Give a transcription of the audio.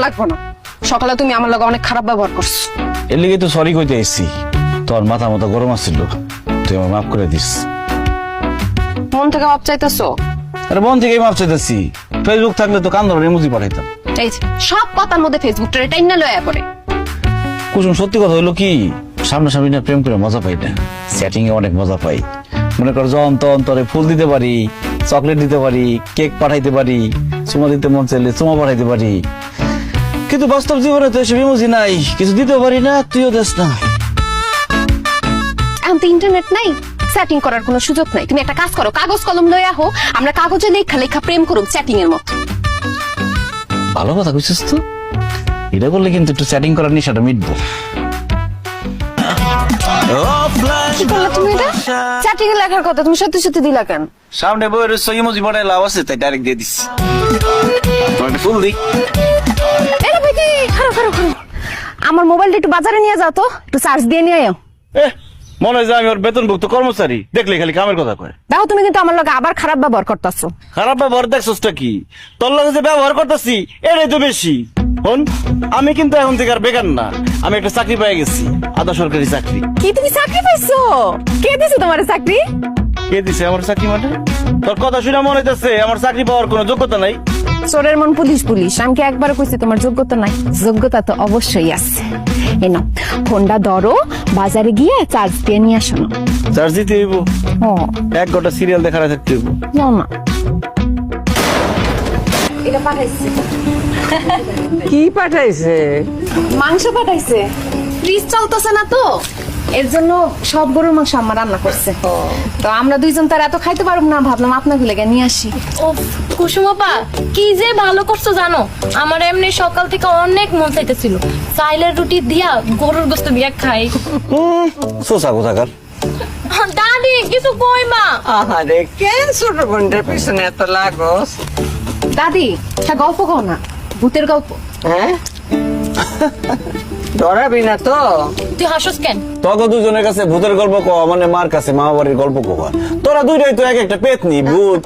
লাগবে না। সকালে তুমি আমার লগে অনেক খারাপ ব্যবহার করছো। এর লিগে তো সরি কইতে এসছি। তোর মাথা মতো গরম আসছিল, তুই আমার মাফ করে দিস। মন থেকে মাপ চাইতেছো? আরে মন থেকেই মাফ চাইতেছি। ফেসবুক থাকলে তো কান ধরে ইমোজি পাঠাইতাম। এই যে, সব কথার মধ্যে ফেসবুকটা টাইনা লয়া পড়ে। কুসুম সত্যি কথা হইলো কি, সামনাসামনি না প্রেম করে মজা পাই না, চ্যাটিং এ অনেক মজা পাই। মনে কর যখন তখন তোরে ফুল দিতে পারি, চকলেট দিতে পারি, কেক পাঠাইতে পারি, চুমা দিতে মন চাইলে চুমা পাঠাইতে পারি। কিন্তু বাস্তব জীবনে তো এসব ইমোজি নাই, কিছু দিতে পারি না, তুইও দেস না। এখন তো ইন্টারনেট নাই, চ্যাটিং করার কোনো সুযোগ নাই। তুমি একটা কাজ করো, কাগজ কলম লয়ে আহো, আমরা কাগজে লেখা লেখা প্রেম করুক চ্যাটিং এর মতো। ভালো কথা কইছিস তো, এটা করলে কিন্তু একটু চ্যাটিং করার নেশাটা মিটবো। কি করলা তুমি এটা? চ্যাটিং এ লেখার কথা তুমি সত্যি সত্যি দিলা কেন? সামনে বইয়ের ইমোজি পাঠাই লাভ আছে, তাই ডাইরেক্ট দিয়ে দিচ্ছি। ফুল দিই। এরা ভাই কি খারাপ খারাপ খারাপ। আমার মোবাইলটা একটু বাজারে নিয়ে যাও তো, একটু চার্জ দিয়ে নিয়ে আয়। মনে হয় যে আমি ওর বেতনভুক্ত কর্মচারী, দেখলে খালি কামের কথা কয়। দেখো তুমি কিন্তু আমার লগে আবার খারাপ ব্যবহার করতেছো। খারাপ ব্যবহার দেখছসটা কি? তোর লগে যে ব্যবহার করতেছি এটাই তো বেশি। হন, আমি কিন্তু এখন থেকে আর বেকার না, আমি একটা চাকরি পেয়ে গেছি, আধা সরকারি চাকরি। কি তুমি চাকরি পাইছো? কে দিছে তোমার চাকরি? কে দিছে আমার চাকরি? মানে তোর কথা শুনে মনে হইতেছে আমার চাকরি পাওয়ার কোনো যোগ্যতা নাই। চোরের মন পুলিশ পুলিশ, আমি কি একবার কইছি তোমার যোগ্যতা নাই? যোগ্যতা তো অবশ্যই আছে। এই নাও ফোনটা ধরো, বাজারে গিয়ে চার্জ দিয়ে নিয়ে আসো না। চার্জ দিতে হইব? ও 1 ঘন্টা সিরিয়াল দেখার থাকতে হইব। যাও না। এটা পাঠাইছে। কি পাঠাইছে? মাংস পাঠাইছে। ফ্রিজ চলতেছে না তো, এর জন্য সব গরুর মাংস আম্মা রান্না করছে। তো আমরা দুইজন তার এত খাইতে পারবো না, ভাবলাম আপনাকে লেগে নিয়ে আসি। ও কুসুম আপা, কি যে ভালো করছো জানো, আমার এমনি সকাল থেকে অনেক মন চাইতেছিল চাইলের রুটি দিয়া গরুর গোস্ত দিয়া খাই। সোসা কোথাকার। দাদি কিছু কই মা। আহারে কেন ছোট বোনটার পিছনে এত লাগস? দাদি একটা গল্প কও না, ভূতের গল্প। হ্যাঁ, ডরাবি না তো? তুই হাসস কেন? তোকে দুজনের কাছে ভূতের গল্প কওয়া মানে মার কাছে মামা বাড়ির গল্প কওয়া। তোরা দুইটাই তো এক একটা পেতনি ভূত।